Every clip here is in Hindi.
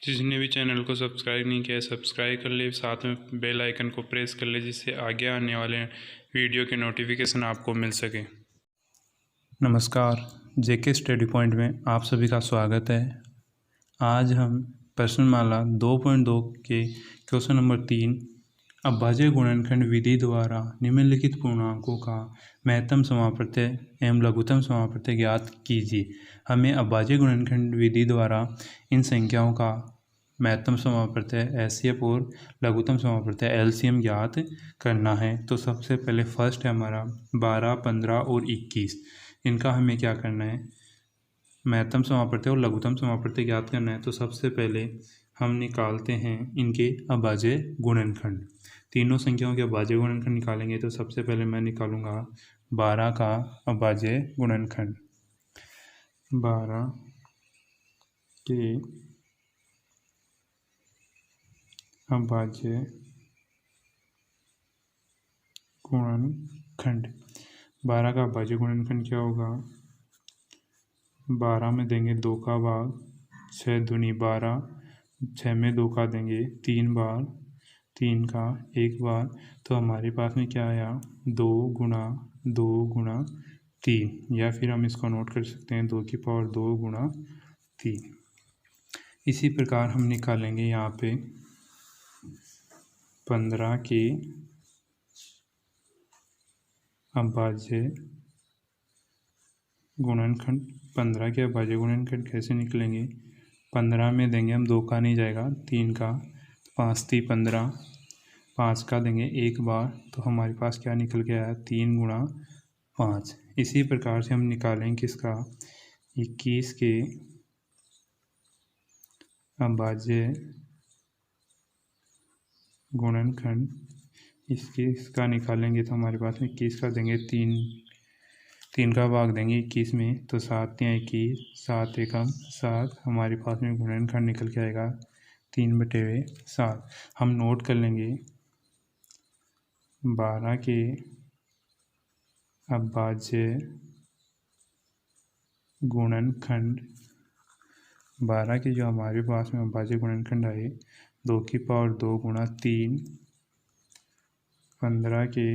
जिसने भी चैनल को सब्सक्राइब नहीं किया है सब्सक्राइब कर ले, साथ में बेल आइकन को प्रेस कर ले जिससे आगे आने वाले वीडियो के नोटिफिकेशन आपको मिल सके। नमस्कार, जेके स्टडी पॉइंट में आप सभी का स्वागत है। आज हम प्रश्नमाला 2.2 के क्वेश्चन नंबर 3 अभाज्य गुणनखंड विधि द्वारा निम्नलिखित पूर्णांकों का महत्तम समाप्रत्यय एवं लघुत्तम समाप्रत्यय ज्ञात कीजिए। हमें अभाज्य गुणनखंड विधि द्वारा इन संख्याओं का महत्तम समाप्रत्यय एचसीएफ और लघुत्तम समाप्रत्यय एलसीएम ज्ञात करना है। तो सबसे पहले फर्स्ट है हमारा 12, 15 और 21। इनका हमें क्या करना है, महत्तम समाप्रत्यय और लघुत्तम समाप्रत्यय ज्ञात करना है। तो सबसे पहले हम निकालते हैं इनके अभाज्य गुणनखंड। तीनों संख्याओं के अभाज्य गुणनखंड निकालेंगे। तो सबसे पहले मैं निकालूंगा 12 का अभाज्य गुणनखंड। 12 के अभाज्य गुणनखंड। 12 का अभाज्य गुणनखंड क्या होगा, 12 में देंगे 2 का भाग, 6 दूनी 12, 6 में 2 का देंगे 3 बार, 3 का 1 बार। तो हमारे पास में क्या आया, 2 गुणा 2 गुणा 3, या फिर हम इसको नोट कर सकते हैं 2 की पावर 2 गुणा 3। इसी प्रकार हम निकालेंगे यहाँ पे 15 के अभाज्य गुणनखंड। 15 के अभाज्य गुणनखंड कैसे निकलेंगे, 15 में देंगे हम 2 का नहीं जाएगा 3 का, 5 3 15, 5 का देंगे 1 बार। तो हमारे पास क्या निकल के आया, 3 गुणा 5। इसी प्रकार से हम निकालेंगे किसका, 21 के अभाज्य गुणनखंड। इसका निकालेंगे तो हमारे पास में 21 का देंगे 3 का भाग देंगे 21 में, तो 7 या 21, 7 एकम 7। हमारे पास में गुणनखंड निकल के आएगा 3/7। हम नोट कर लेंगे 12 के अभाज्य गुणनखंड। 12 के जो हमारे पास में अभाज्य गुणनखंड आए, 2 की पावर 2 गुणा 3। 15 के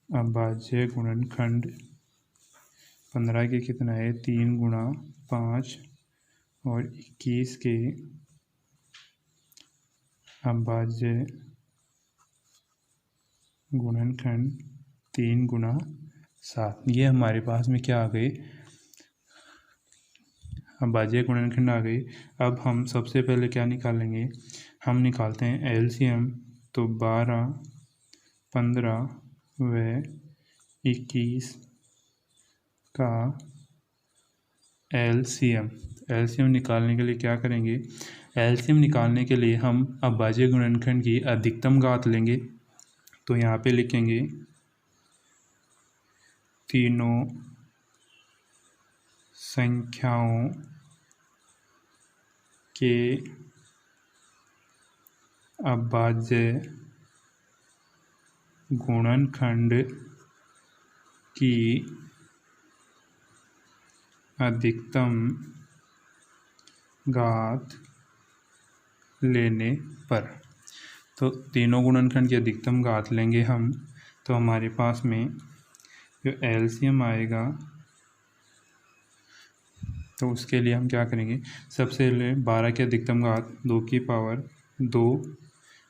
अभाज्य गुणनखंड, 15 के कितना है, 3 गुणा 5। और 21 के अभाज्य गुणनखंड 3 गुणा 7। ये हमारे पास में क्या आ गए, अभाज्य गुणनखंड आ गए। अब हम सबसे पहले क्या निकालेंगे, हम निकालते हैं एलसीएम। तो 12, 15 व 21 का एलसीएम। एलसीएम निकालने के लिए क्या करेंगे, एलसीएम निकालने के लिए हम अभाज्य गुणनखंड की अधिकतम घात लेंगे। तो यहाँ पे लिखेंगे तीनों संख्याओं के अभाज्य गुणनखंड की अधिकतम घात लेने पर। तो तीनों गुणनखंड की अधिकतम घात लेंगे हम। तो हमारे पास में जो एलसीएम आएगा, तो उसके लिए हम क्या करेंगे, सबसे पहले 12 की अधिकतम घात 2 की पावर 2,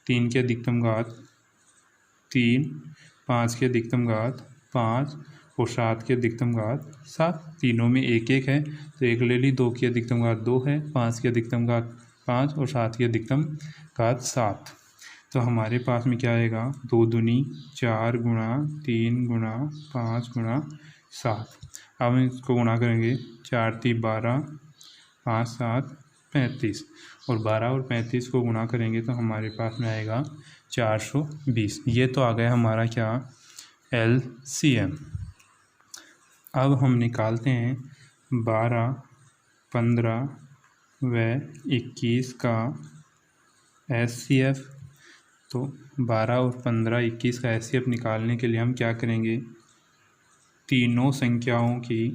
3 की अधिकतम घात 3, 5 की अधिकतम घात 5 और 7 की अधिकतम घात 7। तीनों में एक एक है तो एक ले ली। 2 की अधिकतम घात 2 है, 5 की अधिकतम घात 5 और 7 की अधिकतम घात 7। तो हमारे पास में क्या आएगा, 2 दूनी 4 गुणा 3 गुणा 5 गुणा 7। अब हम इसको गुणा करेंगे, 4 3 12, 5 7 35, और 12 और 35 को गुणा करेंगे तो हमारे पास में आएगा 420। ये तो आ गया हमारा क्या, एलसीएम। अब हम निकालते हैं 12, 15 व 21 का एचसीएफ। तो 12 और 15, 21 का एचसीएफ निकालने के लिए हम क्या करेंगे, तीनों संख्याओं की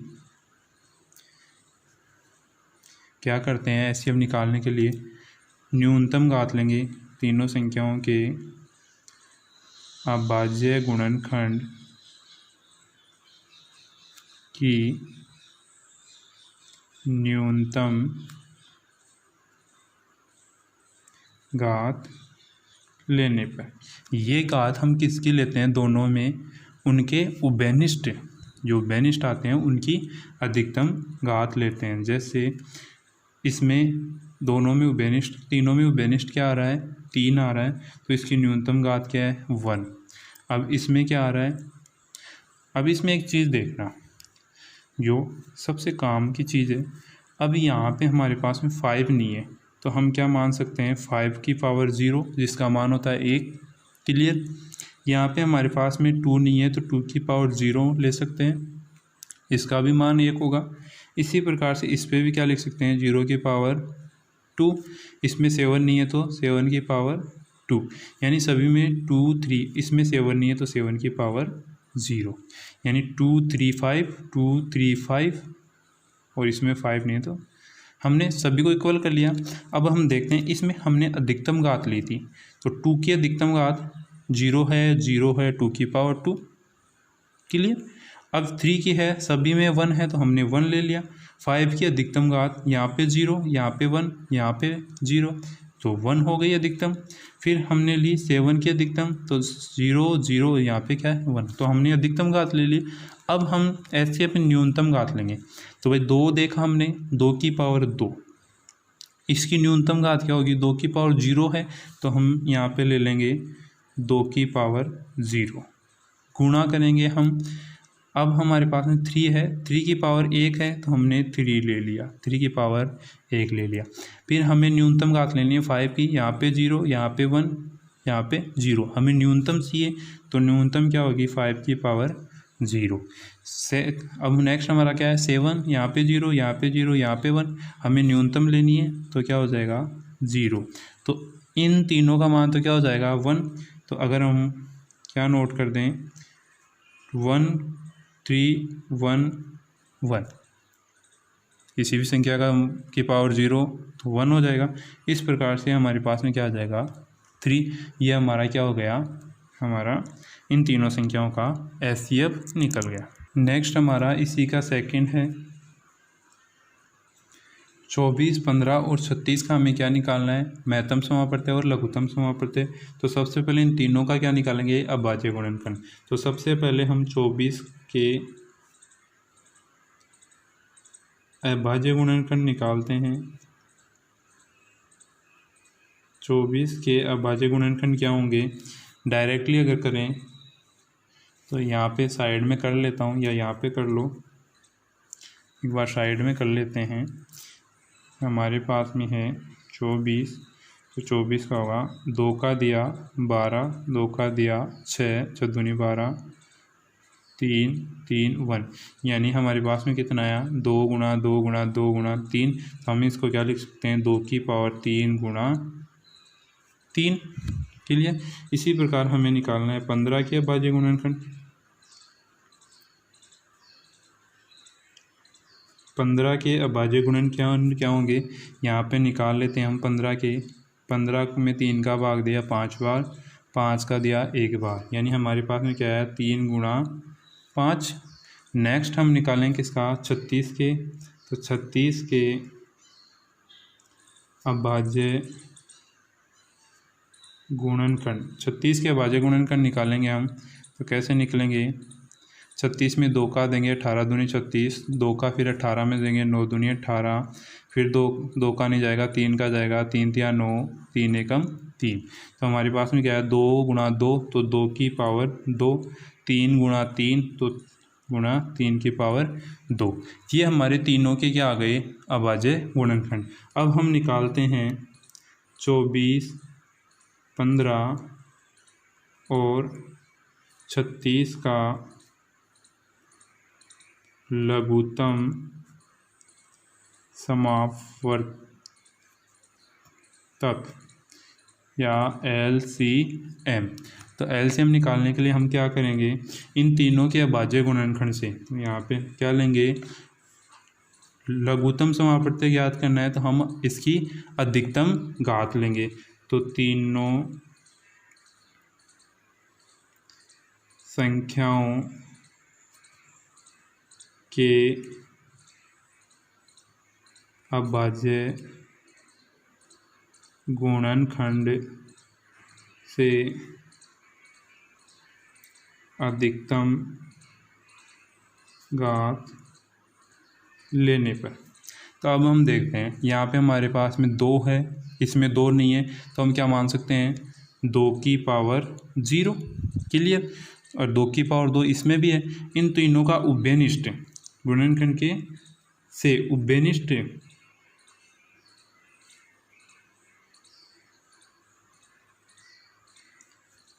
क्या करते हैं, एचसीएफ निकालने के लिए न्यूनतम घात लेंगे तीनों संख्याओं के अभाज्य गुणनखंड की न्यूनतम घात लेने पर। ये घात हम किसकी लेते हैं, दोनों में उनके उभयनिष्ठ, जो उभयनिष्ठ आते हैं उनकी अधिकतम घात लेते हैं। जैसे इसमें दोनों में उभयनिष्ठ, तीनों में उभयनिष्ठ क्या आ रहा है, 3 आ रहा है, तो इसकी न्यूनतम घात क्या है, 1। अब इसमें क्या आ रहा है, अब इसमें एक चीज़ देखना जो सबसे काम की चीज़ है। अब यहाँ पे हमारे पास में 5 नहीं है, तो हम क्या मान सकते हैं, 5 की पावर 0 जिसका मान होता है 1। क्लियर। यहाँ पे हमारे पास में 2 नहीं है, तो 2 की पावर 0 ले सकते हैं, इसका भी मान 1 होगा। इसी प्रकार से इस पर भी क्या लिख सकते हैं, 0 की पावर 2। इसमें 7 नहीं है तो 7 की पावर 2, यानी सभी में 2 3, इसमें 7 नहीं है तो 7 की पावर 0, यानी 2 3 5, 2 3 5, और इसमें 5 नहीं है तो हमने सभी को इक्वल कर लिया। अब हम देखते हैं इसमें हमने अधिकतम घात ली थी, तो 2 की अधिकतम घात 0 है 2 की पावर 2। क्लियर। अब 3 की है, सभी में 1 है तो हमने 1 ले लिया। 5 की अधिकतम घात यहाँ पे 0, यहाँ पे 1, यहाँ पे 0, तो 1 हो गई अधिकतम। फिर हमने ली 7 की अधिकतम, तो 0 0, यहाँ पे क्या है 1, तो हमने अधिकतम घात ले ली। अब हम ऐसे अपनी न्यूनतम घात लेंगे, तो भाई 2 देखा हमने, 2 की पावर 2, इसकी न्यूनतम घात क्या होगी, 2 की पावर 0 है, तो हम यहाँ पे ले लेंगे 2 की पावर 0, गुणा करेंगे हम। अब हमारे पास में 3 है, 3 की पावर 1 है, तो हमने 3 ले लिया, 3 की पावर 1 ले लिया। फिर हमें न्यूनतम घात लेनी है 5 की, यहाँ पे 0, यहाँ पे 1, यहाँ पे 0, हमें न्यूनतम चाहिए, तो न्यूनतम क्या होगी, 5 की पावर 0 से। अब नेक्स्ट हमारा क्या है, 7, यहाँ पे 0, यहाँ पे 0, यहाँ पे 1, हमें न्यूनतम लेनी है, तो क्या हो जाएगा 0। तो इन तीनों का मान तो क्या हो जाएगा 1। तो अगर हम क्या नोट कर दें, 1 3 1 1, किसी भी संख्या का की पावर 0 तो 1 हो जाएगा। इस प्रकार से हमारे पास में क्या आ जाएगा 3। ये हमारा क्या हो गया, हमारा इन तीनों संख्याओं का एचसीएफ निकल गया। नेक्स्ट हमारा इसी का सेकंड है 24, 15 और 36 का हमें क्या निकालना है, महत्तम समापवर्त्य और लघुत्तम समापवर्त्य। तो सबसे पहले इन तीनों का क्या निकालेंगे, अभाज्य गुणनखंड। तो सबसे पहले हम 24 के अभाज्य गुणनखंड निकालते हैं। 24 के अभाज्य गुणनखंड क्या होंगे, डायरेक्टली अगर करें तो यहाँ पे साइड में कर लेता हूँ, या यहाँ पे कर लो, एक बार साइड में कर लेते हैं। हमारे पास में है 24, तो 24 का होगा 2 का दिया 12, 2 का दिया 6, 6 दूनी 12, 3 3 1, यानी हमारे पास में कितना आया, 2 गुणा 2 गुणा 2 गुणा 3। तो हम इसको क्या लिख सकते हैं, 2 की पावर 3 गुणा 3। क्लियर। इसी प्रकार हमें निकालना है 15 के अभाज्य गुणनखंड। 15 के अभाज्य गुणन क्या होंगे, यहाँ पे निकाल लेते हैं हम 15 के। 15 में 3 का भाग दिया 5 बार, 5 का दिया 1 बार, यानी हमारे पास में क्या है 3 गुणा 5। नेक्स्ट हम निकालें किसका, 36 के। तो 36 के अभाज्य गुणनखंड, 36 के अभाज्य गुणनखंड निकालेंगे हम, तो कैसे निकलेंगे, 36 में 2 का देंगे 18 दूनी 36, 2 का फिर 18 में देंगे 9 दूनी 18, फिर 2 का नहीं जाएगा, 3 का जाएगा, 3 तिया 9, 3 एकम 3। तो हमारे पास में क्या है, 2 गुणा 2, तो 2 की पावर 2, 3 गुणा 3, तो गुणा 3 की पावर 2। ये हमारे तीनों के क्या आ गए, अभाज्य गुणनखंड। अब हम निकालते हैं 24, 15 और 36 का लघुत्तम समापवर्तक या LCM। तो LCM निकालने के लिए हम क्या करेंगे, इन तीनों के अभाज्य गुणनखंड से यहाँ पे क्या लेंगे, लघुत्तम समापवर्त्य ज्ञात करना है तो हम इसकी अधिकतम घात लेंगे। तो तीनों संख्याओं के अभाज्य गुणनखंड से अधिकतम घात लेने पर। तो अब हम देखते हैं, यहाँ पे हमारे पास में 2 है, इसमें 2 नहीं है, तो हम क्या मान सकते हैं 2 की पावर 0। क्लियर। और 2 की पावर 2 इसमें भी है। इन तीनों का उभयनिष्ठ गुणनखंड के से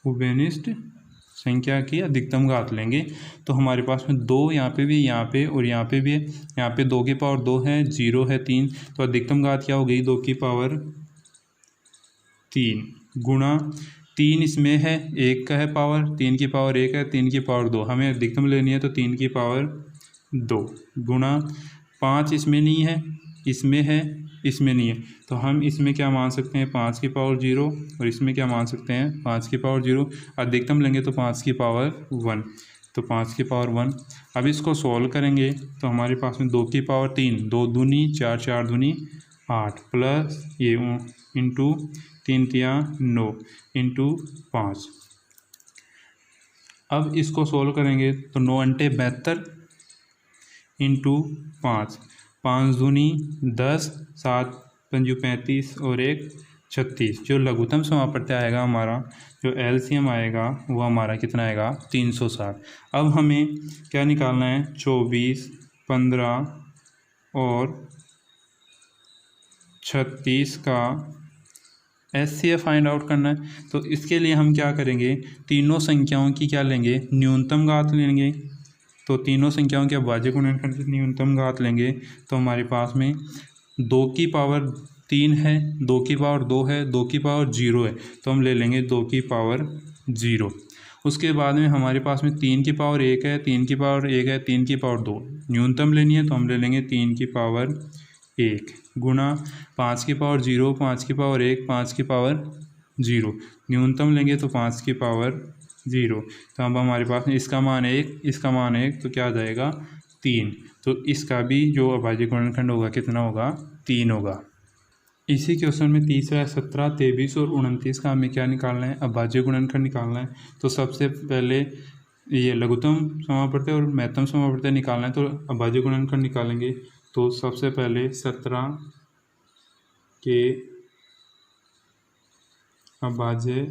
उभयनिष्ठ संख्या की अधिकतम घात लेंगे। तो हमारे पास में 2 यहाँ पे भी, यहाँ पे और यहाँ पे भी है। यहाँ पे 2 की पावर 2 है, 0 है, 3, तो अधिकतम घात क्या हो गई 2 की पावर 3 गुणा 3 इसमें है, 1 का है पावर, 3 की पावर 1 है, 3 की पावर 2, हमें अधिकतम लेनी है तो 3 की पावर 2 गुणा 5 इसमें नहीं है, इसमें है, इसमें नहीं है, तो हम इसमें क्या मान सकते हैं 5 की पावर 0 और इसमें क्या मान सकते हैं 5 की पावर 0। अधिकतम लेंगे तो 5 की पावर 1, तो 5 की पावर 1। अब इसको सॉल्व करेंगे तो हमारे पास में 2 की पावर 3, 2 दूनी 4, 4 दूनी 8, प्लस ये इंटू 3 तिया 9 इंटू 5। अब इसको सॉल्व करेंगे तो 9 अंटे 72 इंटू 5, 5 दूनी 10, 7 पंजू 35 और 1 36। जो लघुत्तम समापवर्त्य आएगा हमारा, जो एलसीएम आएगा वो हमारा कितना आएगा 360। अब हमें क्या निकालना है 24, 15 और 36 का एचसीएफ फाइंड आउट करना है। तो इसके लिए हम क्या करेंगे, तीनों संख्याओं की क्या लेंगे न्यूनतम घात लेंगे। तो तीनों संख्याओं के अभाज्य गुणनखंड की न्यूनतम घात लेंगे तो हमारे पास में 2 की पावर 3 है, 2 की पावर 2 है, 2 की पावर 0 है, तो हम ले लेंगे 2 की पावर 0। उसके बाद में हमारे पास में 3 की पावर 1 है, 3 की पावर 1 है, 3 की पावर 2, न्यूनतम लेनी है तो हम ले लेंगे 3 की पावर 1 गुणा 5 की पावर 0, 5 की पावर 1, 5 की पावर 0, न्यूनतम लेंगे तो 5 की पावर 0। तो अब हमारे पास में इसका मान 1, इसका मान 1, तो क्या आ जाएगा 3। तो इसका भी जो अभाज्य गुणनखंड होगा कितना होगा 3 होगा। इसी क्वेश्चन में तीसरा 17, 23 और 29 का हमें क्या निकालना है अभाज्य गुणनखंड निकालना है। तो सबसे पहले ये लघुत्तम समापवर्त्य और महत्तम समापवर्त्य निकालना है, तो अभाज्य गुणनखंड निकालेंगे। तो सबसे पहले 17 के अभाज्य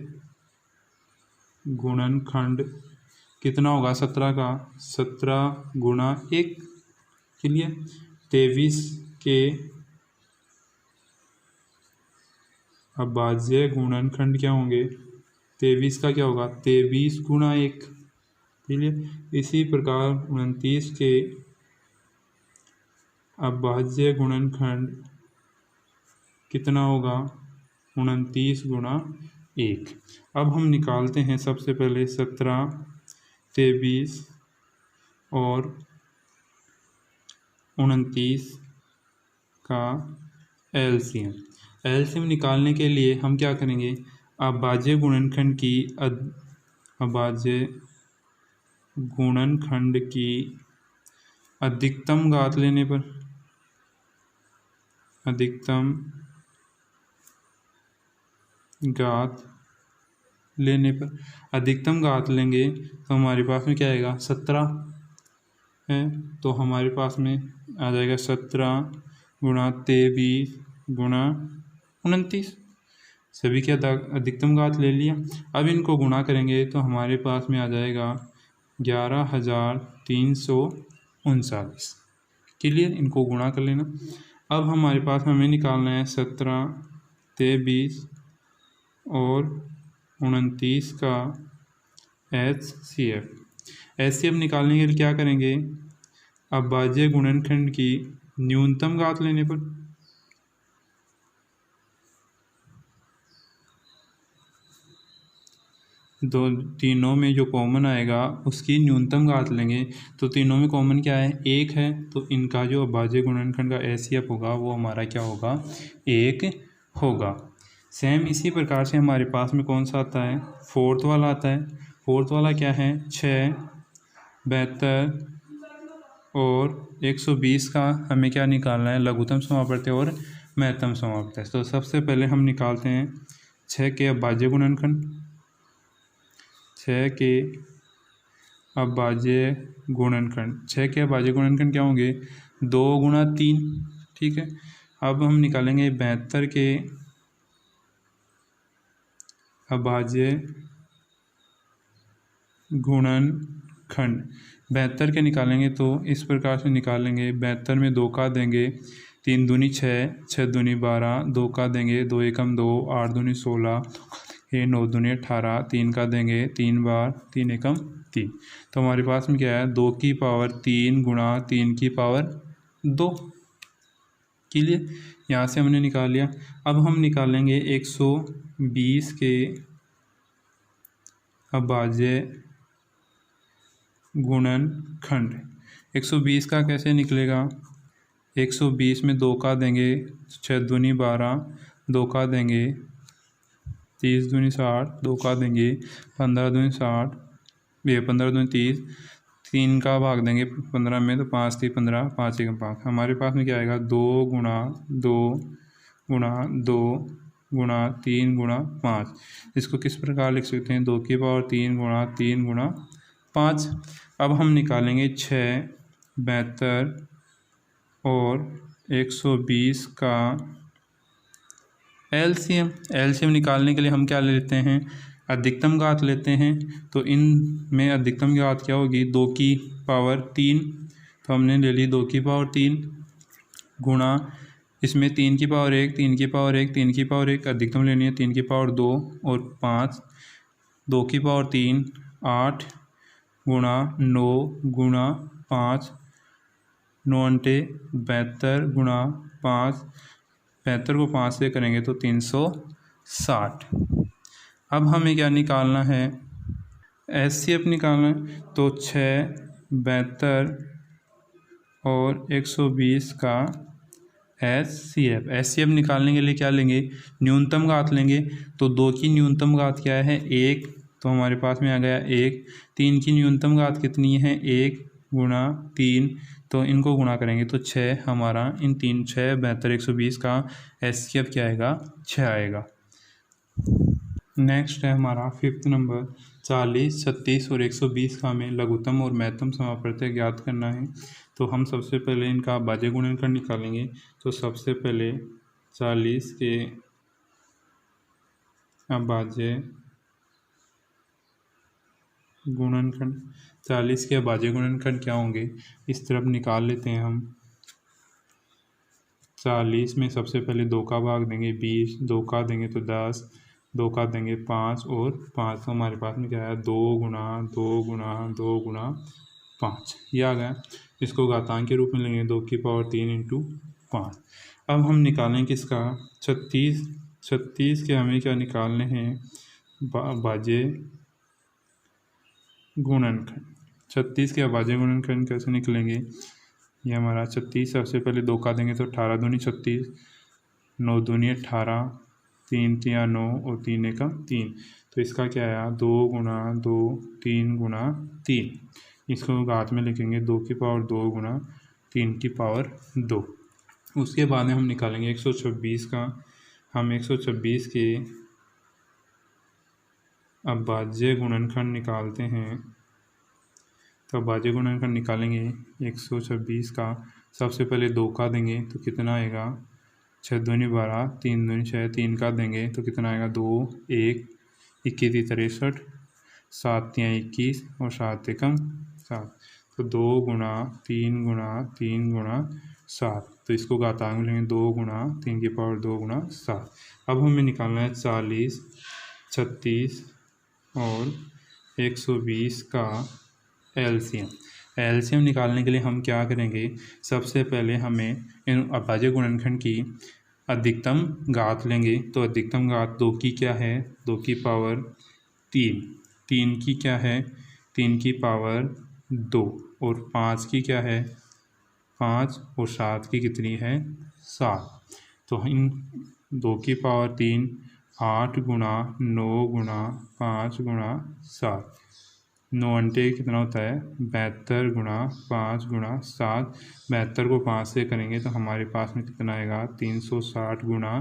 गुणनखंड कितना होगा 17 का 17 गुणा 1 के लिए। 23 के अभाज्य गुणनखंड क्या होंगे 23 का क्या होगा 23 गुणा 1 के लिए। इसी प्रकार 29 के अभाज्य गुणनखंड कितना होगा 29 गुणा 1। अब हम निकालते हैं सबसे पहले 17, 23 और 29 का एलसीएम। एलसीएम निकालने के लिए हम क्या करेंगे अभाज्य गुणनखंड की अभाज्य गुणनखंड की अधिकतम घात लेने पर अधिकतम घात लेंगे तो हमारे पास में क्या आएगा 17 है, तो हमारे पास में आ जाएगा 17 गुणा 23 गुणा 29, सभी के अधिकतम घात ले लिया। अब इनको गुणा करेंगे तो हमारे पास में आ जाएगा 11,339। क्लियर, इनको गुणा कर लेना। अब हमारे पास हमें निकालना है 17, 23 और 29 का एचसीएफ निकालने के लिए क्या करेंगे अभाज्य गुणनखंड की न्यूनतम घात लेने पर। दो तीनों में जो कॉमन आएगा उसकी न्यूनतम घात लेंगे। तो तीनों में कॉमन क्या है, एक है, तो इनका जो अभाज्य गुणनखंड का एचसीएफ होगा वो हमारा क्या होगा, एक होगा। सेम इसी प्रकार से हमारे पास में कौन सा आता है, फोर्थ वाला आता है। फोर्थ वाला क्या है, 6, 72 और 120 का हमें क्या निकालना है, लघुत्तम समापवर्ती और महत्तम समापवर्ती। तो सबसे पहले हम निकालते हैं 6 के अभाज्य गुणनखंड। 6 के अभाज्य गुणनखंड, 6 के अभाज्य गुणनखंड क्या होंगे, 2 गुणा 3, ठीक है। अब हम निकालेंगे 72 के अभाज्य गुणनखंड। 72 के निकालेंगे तो इस प्रकार से निकालेंगे, 72 में 2 का देंगे, 3 दूनी 6, 6 दूनी 12, 2 का देंगे, 2 एकम 2, 8 दूनी 16, 9 दूनी 18, 3 का देंगे 3 बार, 3 एकम 3। तो हमारे पास में क्या है, 2 की पावर 3 गुणा 3 की पावर 2। क्लियर, यहाँ से हमने निकाल लिया। अब हम निकालेंगे 120 के अभाज्य गुणनखंड। 120 का कैसे निकलेगा, 120 में 2 का देंगे, 6 दूनी 12, 2 का देंगे, 30 दूनी 60, 2 का देंगे, 15 दूनी 60, 15 दूनी 30, 3 का भाग देंगे 15 में, तो 5 3 15, 5 एकम 5। हमारे पास में क्या आएगा, 2 गुणा 2 गुणा 2 गुणा 3 गुणा 5। इसको किस प्रकार लिख सकते हैं, 2 की पावर 3 गुणा 3 गुणा 5। अब हम निकालेंगे 6, 72 और 120 का एलसीएम। एलसीएम निकालने के लिए हम क्या लेते हैं, अधिकतम घात लेते हैं। तो इन में अधिकतम घात क्या होगी, 2 की पावर 3, तो हमने ले ली 2 की पावर 3 गुणा, इसमें 3 की पावर 1, 3 की पावर 1, 3 की पावर 1, अधिकतम लेनी है 3 की पावर 2 और 5, 2 की पावर 3, 8 गुणा 9 गुणा 5, 9 अंटे 72 गुणा 5, 72 को 5 से करेंगे तो 360। अब हमें क्या निकालना है, एचसीएफ निकालना है। तो 6, 72 और 120 का एचसीएफ निकालने के लिए क्या लेंगे, न्यूनतम घात लेंगे। तो 2 की न्यूनतम घात क्या है, 1, तो हमारे पास में आ गया 1। 3 की न्यूनतम घात कितनी है, 1 गुणा 3, तो इनको गुणा करेंगे तो 6 हमारा, इन 3 6 72 120 का एचसीएफ क्या आएगा, 6 आएगा। नेक्स्ट है हमारा 5th नंबर, 40, 36 और 120 का हमें लघुत्तम और महत्तम समापवर्ती ज्ञात करना है। तो हम सबसे पहले इनका अभाज्य गुणनखंड निकालेंगे। तो सबसे पहले 40 के अभाज्य गुणनखंड, 40 के अभाज्य गुणनखंड क्या होंगे, इस तरफ निकाल लेते हैं हम। 40 में सबसे पहले 2 का भाग देंगे 20, 2 का देंगे तो 10, 2 का देंगे 5 और 5, तो हमारे पास में क्या है, 2 गुणा 2 गुणा 2 गुणा 5, ये आ गया। इसको घातांक के रूप में लेंगे, 2 की पावर 3 इंटू 5। अब हम निकालें किसका, 36 के हमें क्या निकालने हैं, अभाज्य गुणनखंड। 36 के अभाज्य गुणनखंड कैसे निकलेंगे, ये हमारा 36 सबसे पहले 2 का देंगे तो 18 दूनी 36, 9 दूनी 18, 3 3 9 और 3 एकम 3, तो इसका क्या आया, 2 गुणा 2 3 गुणा 3। इसको घात में लिखेंगे, 2 की पावर 2 गुणा 3 की पावर 2। उसके बाद में हम निकालेंगे 126 का। हम 126 के अभाज्य गुणनखंड निकालते हैं। तो अभाज्य गुणनखंड निकालेंगे 126 का, सबसे पहले 2 का देंगे तो कितना आएगा, 6 दूनी 12, 3 दूनी 6, 3 का देंगे तो कितना आएगा, 2 1 21 63, 7 3 21 और 7 एकम 7, तो 2 गुणा 3 गुणा 3 गुणा 7, तो इसको घातांक में लेंगे, 2 गुणा 3 की पावर 2 गुणा 7। अब हमें निकालना है 40, 36 और 120 का एलसीएम निकालने के लिए हम क्या करेंगे, सबसे पहले हमें इन अभाज्य गुणनखंड की अधिकतम घात लेंगे। तो अधिकतम घात 2 की क्या है, 2 की पावर 3, 3 की क्या है, 3 की पावर 2 और 5 की क्या है 5 और 7 की कितनी है 7। तो इन 2 की पावर 3 8 गुणा 9 गुणा 5 गुणा 7, 9 अंटे कितना होता है 72 गुणा 5 गुणा 7। 72 को 5 से करेंगे तो हमारे पास में कितना आएगा 360 गुणा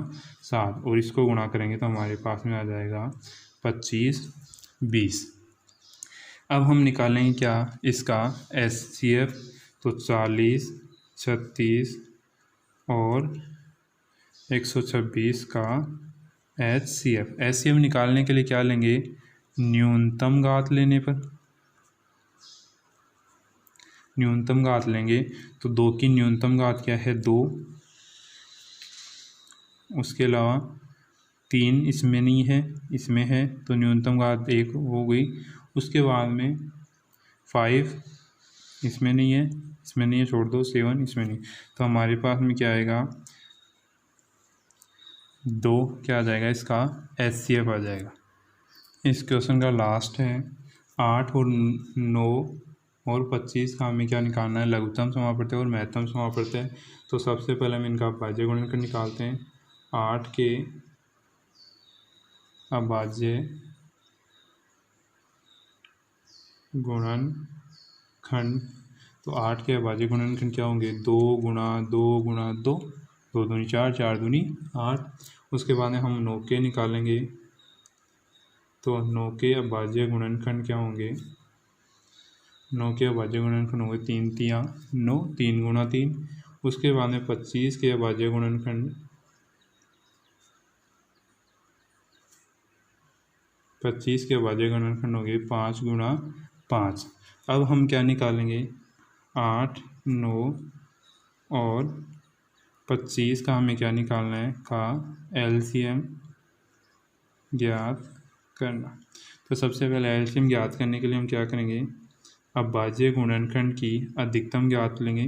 7, और इसको गुणा करेंगे तो हमारे पास में आ जाएगा 25 20। अब हम निकालेंगे क्या इसका HCF, तो 40 36 और 126 का HCF निकालने के लिए क्या लेंगे, न्यूनतम घात लेने पर न्यूनतम घात लेंगे तो 2 की न्यूनतम घात क्या है 2, उसके अलावा 3 इसमें नहीं है, इसमें है तो न्यूनतम घात 1 हो गई। उसके बाद में 5 इसमें नहीं है, इसमें नहीं है छोड़ दो, 7 इसमें नहीं, तो हमारे पास में क्या आएगा 2 क्या आ जाएगा इसका HCF आ जाएगा। इस क्वेश्चन का लास्ट है 8 और 9 और 25 का हमें क्या निकालना है, लघुत्तम समापवर्ती और महत्तम समापवर्ती। तो सबसे पहले हम इनका अभाज्य गुणनखंड निकालते हैं। 8 के अभाज्य गुणनखंड, तो 8 के अभाज्य गुणनखंड क्या होंगे 2 गुणा 2 गुणा 2, 2 दूनी 4 4 दूनी 8। उसके बाद में हम 9 के निकालेंगे, तो 9 के अभाज्य गुणनखंड क्या होंगे, 9 के अभाज्य गुणनखंड होंगे 3 तिया 9, 3 गुणा 3। उसके बाद में 25 के अभाज्य गुणनखंड, 25 के अभाज्य गुणनखंड होंगे 5 गुणा 5। अब हम क्या निकालेंगे 8 9 और 25 का हमें क्या निकालना है का LCM ज्ञात करना। तो सबसे पहले LCM ज्ञात करने के लिए हम क्या करेंगे, अभाज्य गुणनखंड की अधिकतम ज्ञात लेंगे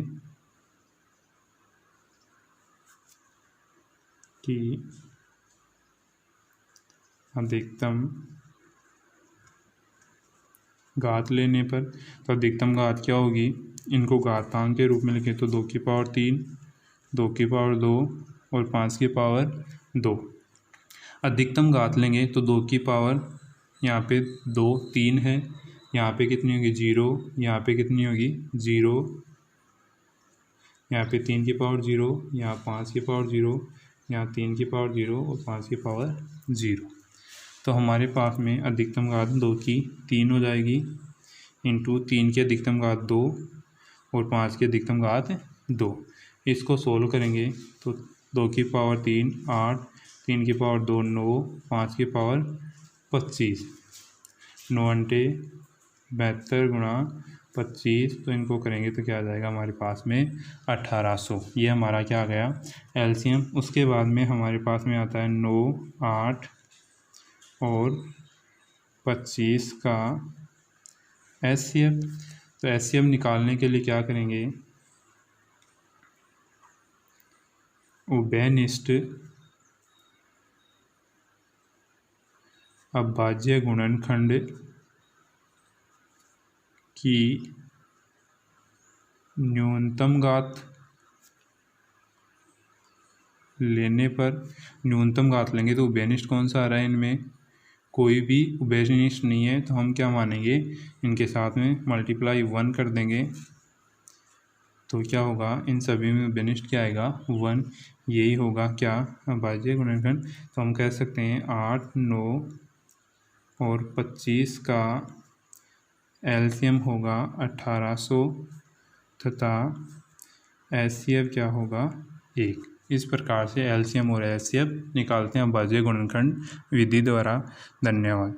कि अधिकतम घात लेने पर, तो अधिकतम घात क्या होगी, इनको घातांक के रूप में लिखें तो 2 की पावर 3, 2 की पावर 2 और 5 की पावर 2। अधिकतम घात लेंगे तो 2 की पावर यहाँ पे 2 3 है, यहाँ पे कितनी होगी 0, यहाँ पे कितनी होगी 0, यहाँ पे 3 की पावर 0, यहाँ 5 की पावर 0, यहाँ 3 की पावर 0 और 5 की पावर 0। तो हमारे पास में अधिकतम घात 2 की 3 हो जाएगी, इंटू 3 की अधिकतम घात 2 और 5 की अधिकतम घात 2। इसको सोल्व करेंगे तो 2 की पावर 3 8, 3 की पावर 2 9, 5 की पावर 25, 9 अंटे 72 गुणा 25, तो इनको करेंगे तो क्या आ जाएगा हमारे पास में 1800। ये हमारा क्या आ गया LCM। उसके बाद में हमारे पास में आता है 9 8 और 25 का HCF। तो HCF निकालने के लिए क्या करेंगे, उभयनिष्ठ अभाज्य गुणनखंड की न्यूनतम घात लेने पर, न्यूनतम घात लेंगे तो उभयनिष्ठ कौन सा आ रहा है, इनमें कोई भी उभयनिष्ठ नहीं है, तो हम क्या मानेंगे इनके साथ में मल्टीप्लाई 1 कर देंगे, तो क्या होगा इन सभी में उभयनिष्ठ क्या आएगा 1। यही होगा क्या अभाज्य गुणनखंड। तो हम कह सकते हैं 8 9 और 25 का LCM होगा 1800 तथा HCF क्या होगा 1। इस प्रकार से LCM और HCF निकालते हैं अभाज्य गुणनखंड विधि द्वारा। धन्यवाद।